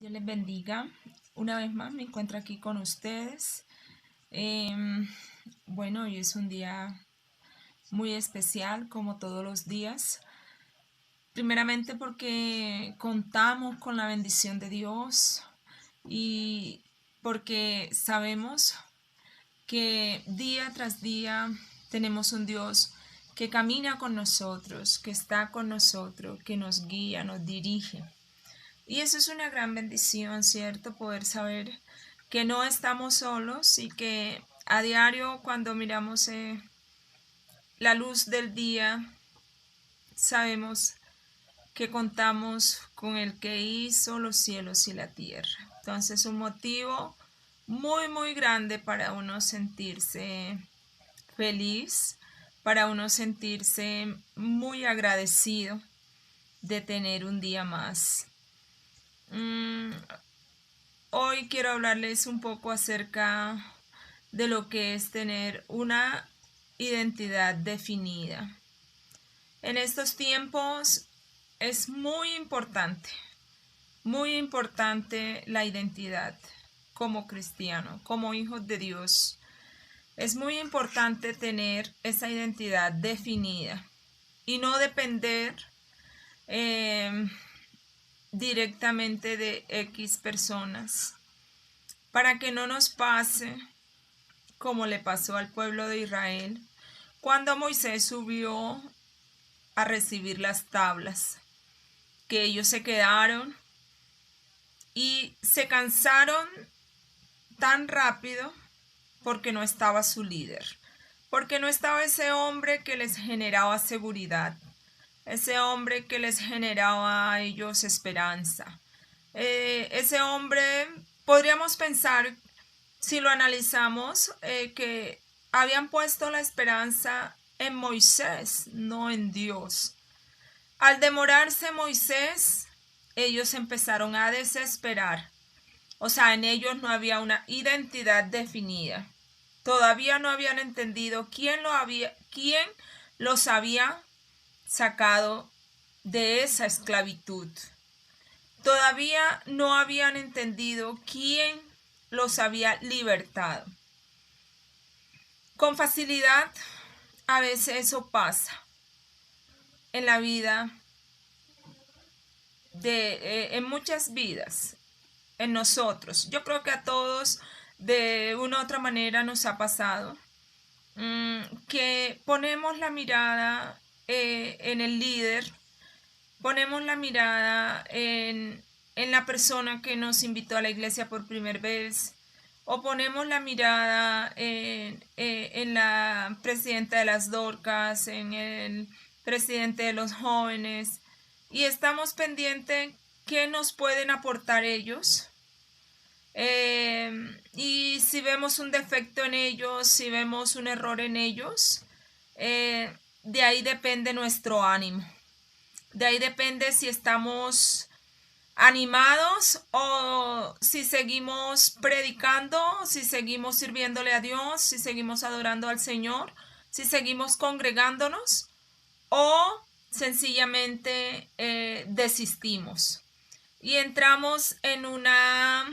Dios les bendiga. Una vez más me encuentro aquí con ustedes. Em, bueno, hoy es un día muy especial, como todos los días. Primeramente porque contamos con la bendición de Dios y porque sabemos que día tras día tenemos un Dios que camina con nosotros, que está con nosotros, que nos guía, nos dirige. Y eso es una gran bendición, ¿cierto? Poder saber que no estamos solos y que a diario cuando miramos la luz del día, sabemos que contamos con el que hizo los cielos y la tierra. Entonces, un motivo muy grande para uno sentirse feliz, para uno sentirse muy agradecido de tener un día más. Hoy quiero hablarles un poco acerca de lo que es tener una identidad definida. En estos tiempos es muy importante la identidad como cristiano, como hijos de Dios. Es muy importante tener esa identidad definida y no depender directamente de X personas, para que no nos pase como le pasó al pueblo de Israel cuando Moisés subió a recibir las tablas, que ellos se quedaron y se cansaron tan rápido porque no estaba su líder, porque no estaba ese hombre que les generaba seguridad, ese hombre que les generaba a ellos esperanza. Ese hombre, podríamos pensar, si lo analizamos, que habían puesto la esperanza en Moisés, no en Dios. Al demorarse Moisés, ellos empezaron a desesperar. O sea, en ellos no había una identidad definida. Todavía no habían entendido quién los había sacado de esa esclavitud. Todavía no habían entendido quién los había libertado. Con facilidad, a veces eso pasa en la vida en muchas vidas, en nosotros. Yo creo que a todos de una u otra manera nos ha pasado que ponemos la mirada en el líder, ponemos la mirada en la persona que nos invitó a la iglesia por primera vez, o ponemos la mirada en la presidenta de las Dorcas, en el presidente de los jóvenes, y estamos pendientes qué nos pueden aportar ellos. Y si vemos un defecto en ellos, si vemos un error en ellos, de ahí depende nuestro ánimo. De ahí depende si estamos animados o si seguimos predicando, si seguimos sirviéndole a Dios, si seguimos adorando al Señor, si seguimos congregándonos o sencillamente desistimos y entramos en una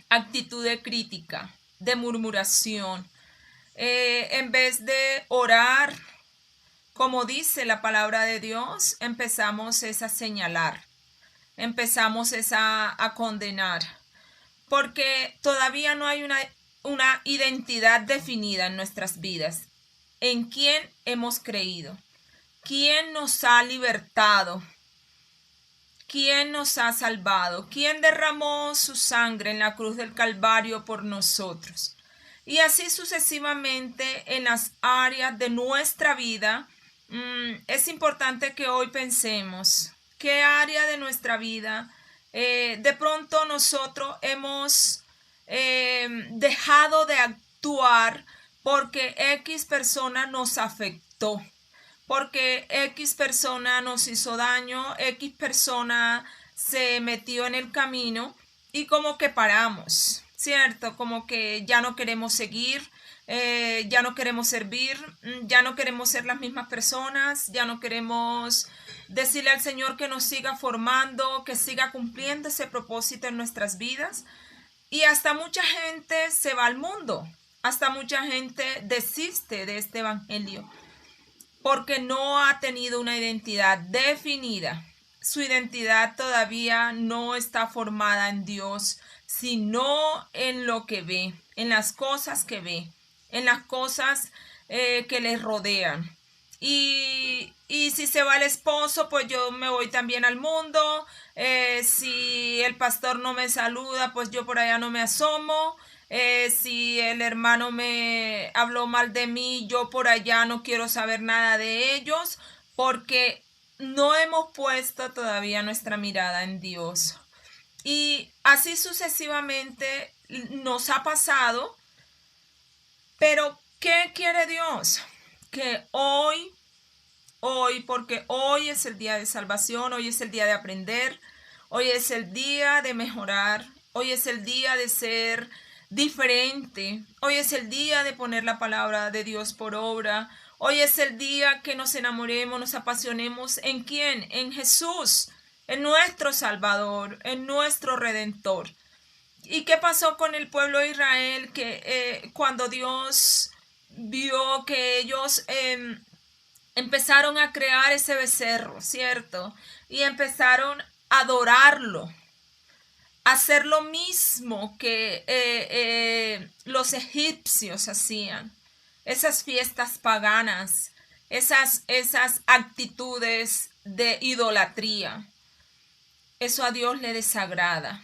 actitud de crítica, de murmuración. En vez de orar, como dice la palabra de Dios, empezamos a señalar, empezamos a condenar, porque todavía no hay una identidad definida en nuestras vidas. ¿En quién hemos creído? ¿Quién nos ha libertado? ¿Quién nos ha salvado? ¿Quién derramó su sangre en la cruz del Calvario por nosotros? Y así sucesivamente en las áreas de nuestra vida. Es importante que hoy pensemos qué área de nuestra vida de pronto nosotros hemos dejado de actuar porque X persona nos afectó, porque X persona nos hizo daño, X persona se metió en el camino y como que paramos, ¿cierto? Como que ya no queremos seguir, ya no queremos servir, ya no queremos ser las mismas personas, ya no queremos decirle al Señor que nos siga formando, que siga cumpliendo ese propósito en nuestras vidas. Y hasta mucha gente se va al mundo, hasta mucha gente desiste de este evangelio porque no ha tenido una identidad definida. Su identidad todavía no está formada en Dios, sino en lo que ve, en las cosas que ve, en las cosas que les rodean. Y si se va el esposo, pues yo me voy también al mundo. Si el pastor no me saluda, pues yo por allá no me asomo. Si el hermano me habló mal de mí, yo por allá no quiero saber nada de ellos, porque no hemos puesto todavía nuestra mirada en Dios. Y así sucesivamente nos ha pasado. Pero ¿qué quiere Dios? Que hoy, porque hoy es el día de salvación, hoy es el día de aprender, hoy es el día de mejorar, hoy es el día de ser diferente, hoy es el día de poner la palabra de Dios por obra, hoy es el día que nos enamoremos, nos apasionemos. ¿En quién? En Jesús, en nuestro Salvador, en nuestro Redentor. ¿Y qué pasó con el pueblo de Israel? Que cuando Dios vio que ellos empezaron a crear ese becerro, ¿cierto? Y empezaron a adorarlo, a hacer lo mismo que los egipcios hacían, esas fiestas paganas, esas actitudes de idolatría. Eso a Dios le desagrada.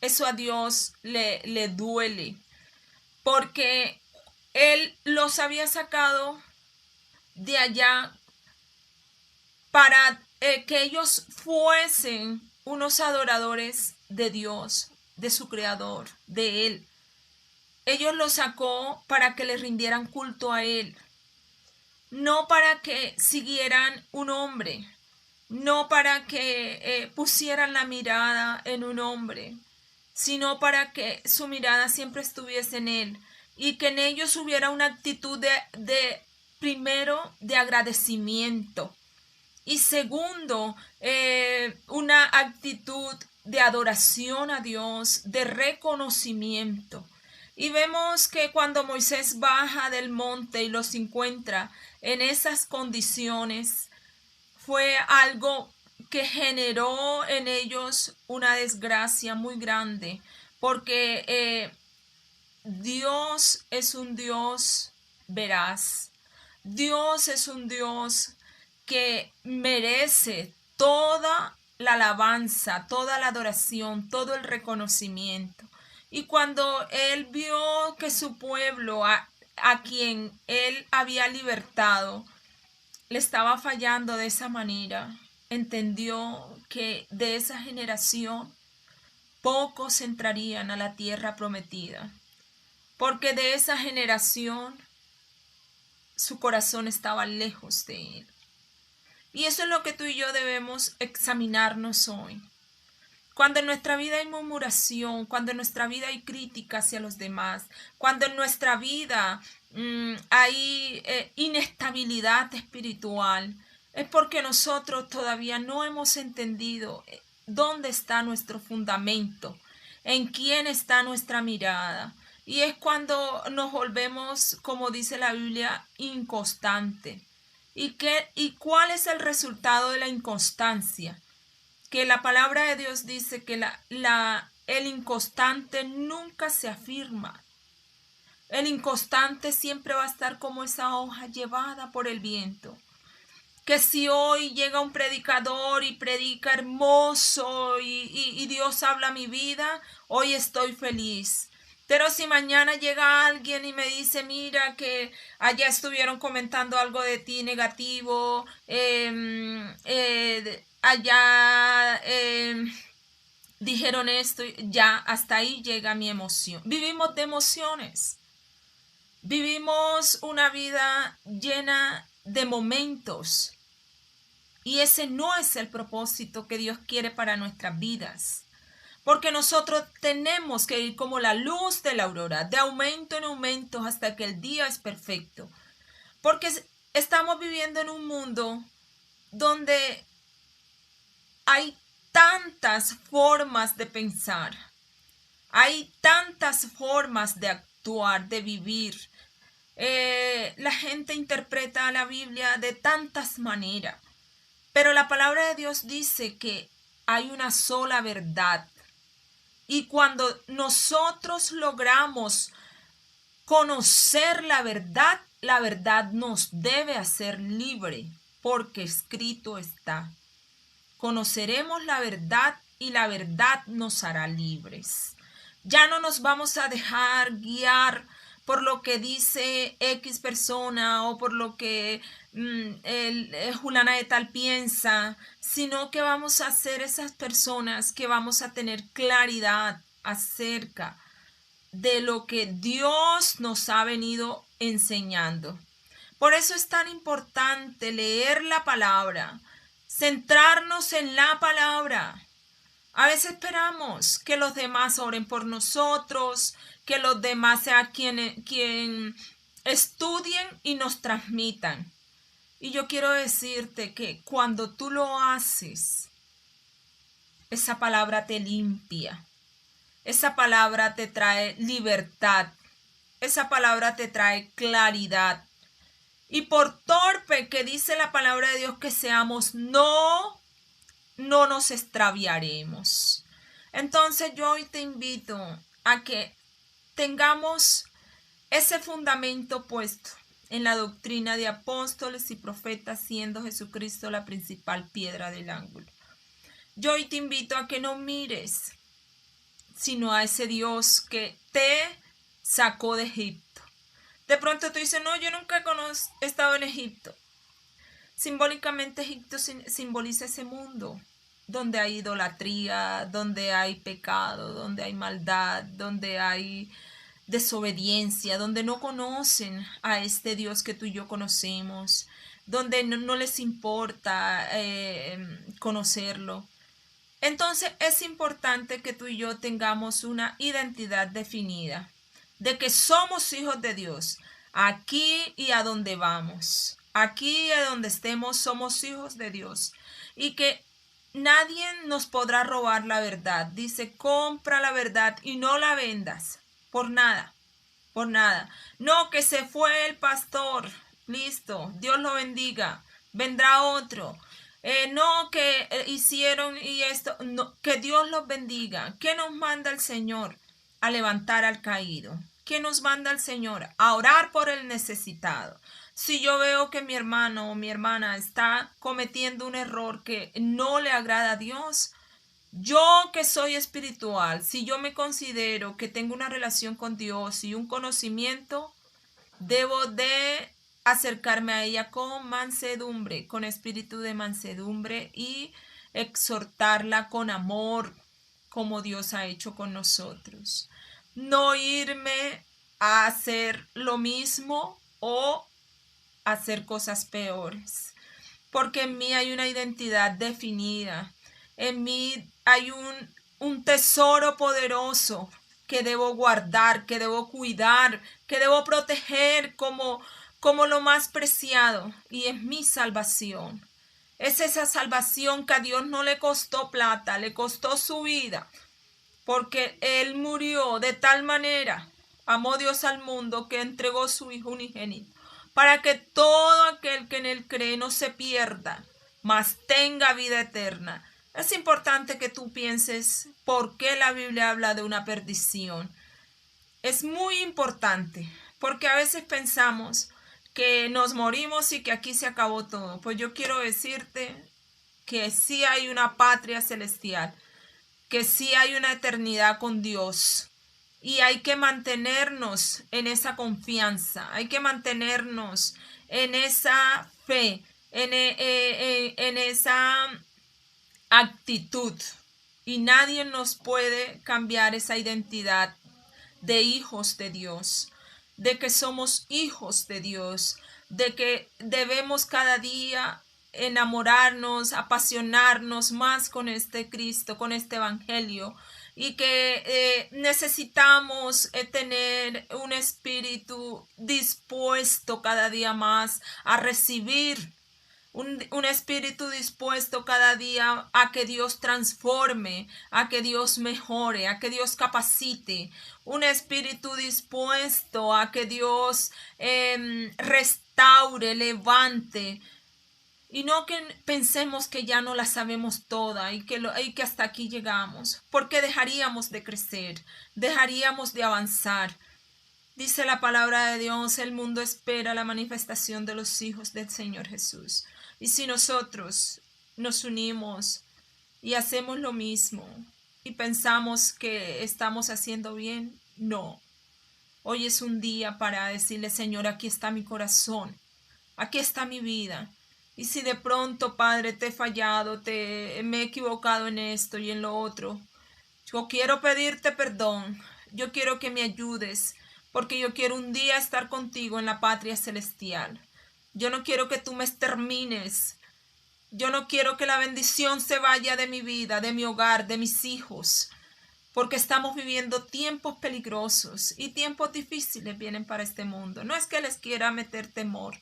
Eso a Dios le duele, porque Él los había sacado de allá para que ellos fuesen unos adoradores de Dios, de su Creador, de Él. Ellos los sacó para que le rindieran culto a Él, no para que siguieran un hombre, no para que pusieran la mirada en un hombre, sino para que su mirada siempre estuviese en Él y que en ellos hubiera una actitud primero, de agradecimiento y segundo, una actitud de adoración a Dios, de reconocimiento. Y vemos que cuando Moisés baja del monte y los encuentra en esas condiciones, fue algo que generó en ellos una desgracia muy grande, porque Dios es un Dios veraz. Dios es un Dios que merece toda la alabanza, toda la adoración, todo el reconocimiento. Y cuando Él vio que su pueblo, a quien Él había libertado, le estaba fallando de esa manera, entendió que de esa generación pocos entrarían a la tierra prometida, porque de esa generación su corazón estaba lejos de Él. Y eso es lo que tú y yo debemos examinarnos hoy. Cuando en nuestra vida hay murmuración, cuando en nuestra vida hay crítica hacia los demás, cuando en nuestra vida hay inestabilidad espiritual, es porque nosotros todavía no hemos entendido dónde está nuestro fundamento, en quién está nuestra mirada. Y es cuando nos volvemos, como dice la Biblia, inconstante. ¿Y cuál es el resultado de la inconstancia? Que la palabra de Dios dice que el inconstante nunca se afirma. El inconstante siempre va a estar como esa hoja llevada por el viento. Que si hoy llega un predicador y predica hermoso y Dios habla a mi vida, hoy estoy feliz. Pero si mañana llega alguien y me dice, mira que allá estuvieron comentando algo de ti negativo, allá dijeron esto, ya hasta ahí llega mi emoción. Vivimos de emociones. Vivimos una vida llena de momentos. Y ese no es el propósito que Dios quiere para nuestras vidas. porque nosotros tenemos que ir como la luz de la aurora, de aumento en aumento hasta que el día es perfecto, porque estamos viviendo en un mundo donde hay tantas formas de pensar, hay tantas formas de actuar, de vivir. La gente interpreta la Biblia de tantas maneras, pero la palabra de Dios dice que hay una sola verdad. Y cuando nosotros logramos conocer la verdad nos debe hacer libre, porque escrito está: conoceremos la verdad y la verdad nos hará libres. Ya no nos vamos a dejar guiar por lo que dice X persona o por lo que Julana de tal piensa, sino que vamos a ser esas personas que vamos a tener claridad acerca de lo que Dios nos ha venido enseñando. Por eso es tan importante leer la palabra, centrarnos en la palabra. A veces esperamos que los demás oren por nosotros, que los demás sean quien estudien y nos transmitan. Y yo quiero decirte que cuando tú lo haces, esa palabra te limpia, esa palabra te trae libertad, esa palabra te trae claridad. Y por torpe que dice la palabra de Dios que seamos, no nos extraviaremos. Entonces yo hoy te invito a que tengamos ese fundamento puesto en la doctrina de apóstoles y profetas, siendo Jesucristo la principal piedra del ángulo. Yo hoy te invito a que no mires sino a ese Dios que te sacó de Egipto. De pronto tú dices, no, yo nunca he estado en Egipto. Simbólicamente Egipto simboliza ese mundo donde hay idolatría, donde hay pecado, donde hay maldad, donde hay desobediencia, donde no conocen a este Dios que tú y yo conocemos, donde no les importa conocerlo. Entonces es importante que tú y yo tengamos una identidad definida, de que somos hijos de Dios, aquí y a donde vamos, aquí y a donde estemos somos hijos de Dios, y que nadie nos podrá robar la verdad. Dice, compra la verdad y no la vendas, por nada, por nada. No, que se fue el pastor, listo, Dios lo bendiga, vendrá otro. No, que hicieron y esto, no, que Dios los bendiga. ¿Qué nos manda el Señor? A levantar al caído. ¿Qué nos manda el Señor? A orar por el necesitado. Si yo veo que mi hermano o mi hermana está cometiendo un error que no le agrada a Dios, yo que soy espiritual, si yo me considero que tengo una relación con Dios y un conocimiento, debo de acercarme a ella con mansedumbre, con espíritu de mansedumbre, y exhortarla con amor, como Dios ha hecho con nosotros. No irme a hacer lo mismo o hacer cosas peores, porque en mí hay una identidad definida, en mí hay un tesoro poderoso que debo guardar, que debo cuidar, que debo proteger como lo más preciado, y es mi salvación. Es esa salvación que a Dios no le costó plata, le costó su vida, porque Él murió de tal manera, amó Dios al mundo, que entregó su Hijo unigénito, para que todo aquel que en Él cree no se pierda, mas tenga vida eterna. Es importante que tú pienses por qué la Biblia habla de una perdición. Es muy importante, porque a veces pensamos que nos morimos y que aquí se acabó todo. Pues yo quiero decirte que sí hay una patria celestial, que sí hay una eternidad con Dios, y hay que mantenernos en esa confianza, hay que mantenernos en esa fe, en esa actitud, y nadie nos puede cambiar esa identidad de hijos de Dios, de que somos hijos de Dios, de que debemos cada día enamorarnos, apasionarnos más con este Cristo, con este Evangelio, y que necesitamos tener un espíritu dispuesto cada día más a recibir, un espíritu dispuesto cada día a que Dios transforme, a que Dios mejore, a que Dios capacite, un espíritu dispuesto a que Dios restaure, levante. Y no que pensemos que ya no la sabemos toda y que hasta aquí llegamos, porque dejaríamos de crecer, dejaríamos de avanzar. Dice la palabra de Dios, el mundo espera la manifestación de los hijos del Señor Jesús. Y si nosotros nos unimos y hacemos lo mismo y pensamos que estamos haciendo bien, no. Hoy es un día para decirle, Señor, aquí está mi corazón, aquí está mi vida. Y si de pronto, Padre, te he fallado, me he equivocado en esto y en lo otro, yo quiero pedirte perdón. Yo quiero que me ayudes, porque yo quiero un día estar contigo en la patria celestial. Yo no quiero que tú me extermines. Yo no quiero que la bendición se vaya de mi vida, de mi hogar, de mis hijos, porque estamos viviendo tiempos peligrosos y tiempos difíciles vienen para este mundo. No es que les quiera meter temor,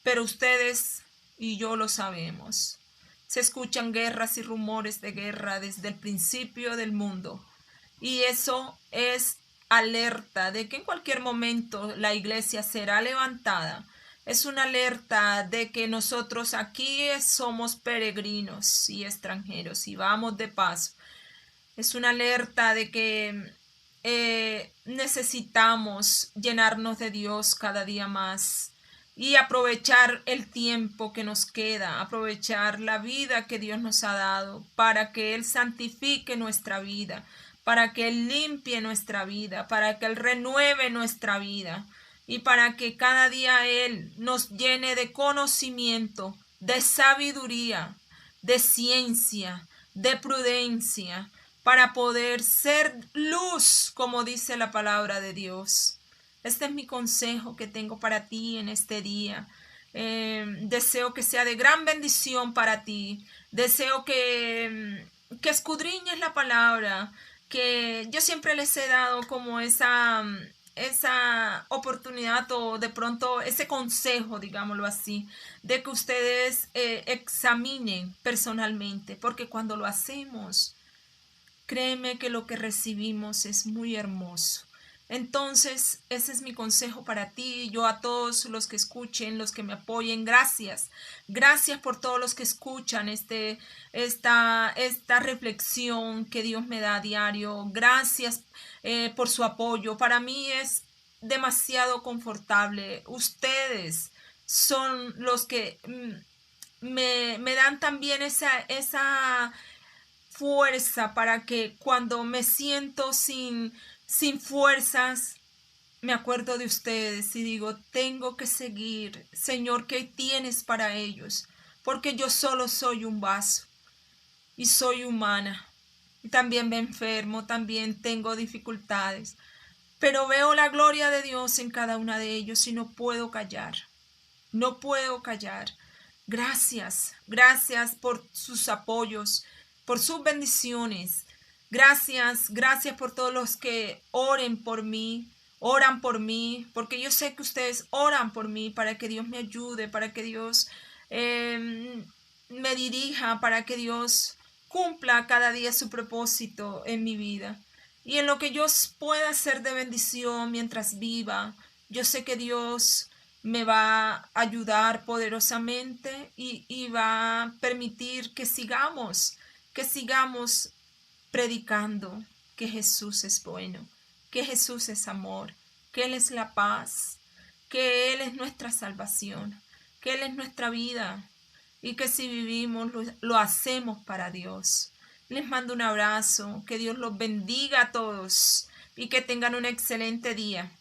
pero ustedes y yo lo sabemos. Se escuchan guerras y rumores de guerra desde el principio del mundo. Y eso es alerta de que en cualquier momento la iglesia será levantada. Es una alerta de que nosotros aquí somos peregrinos y extranjeros y vamos de paso. Es una alerta de que necesitamos llenarnos de Dios cada día más y aprovechar el tiempo que nos queda, aprovechar la vida que Dios nos ha dado para que Él santifique nuestra vida, para que Él limpie nuestra vida, para que Él renueve nuestra vida y para que cada día Él nos llene de conocimiento, de sabiduría, de ciencia, de prudencia, para poder ser luz, como dice la palabra de Dios. Este es mi consejo que tengo para ti en este día. Deseo que sea de gran bendición para ti. Deseo que escudriñes la palabra, que yo siempre les he dado como esa oportunidad o de pronto ese consejo, digámoslo así, de que ustedes examinen personalmente, porque cuando lo hacemos, créeme que lo que recibimos es muy hermoso. Entonces, ese es mi consejo para ti, yo a todos los que escuchen, los que me apoyen, gracias. Gracias por todos los que escuchan esta reflexión que Dios me da a diario. Gracias por su apoyo. Para mí es demasiado confortable. Ustedes son los que me dan también esa fuerza para que cuando me siento sin fuerzas, me acuerdo de ustedes y digo, tengo que seguir, Señor, ¿qué tienes para ellos? Porque yo solo soy un vaso y soy humana. Y también me enfermo, también tengo dificultades, pero veo la gloria de Dios en cada una de ellos y no puedo callar, no puedo callar. Gracias, gracias por sus apoyos, por sus bendiciones. Gracias, gracias por todos los que oran por mí, porque yo sé que ustedes oran por mí para que Dios me ayude, para que Dios me dirija, para que Dios cumpla cada día su propósito en mi vida. Y en lo que yo pueda ser de bendición mientras viva, yo sé que Dios me va a ayudar poderosamente y va a permitir que sigamos predicando que Jesús es bueno, que Jesús es amor, que Él es la paz, que Él es nuestra salvación, que Él es nuestra vida y que si vivimos lo hacemos para Dios. Les mando un abrazo, que Dios los bendiga a todos y que tengan un excelente día.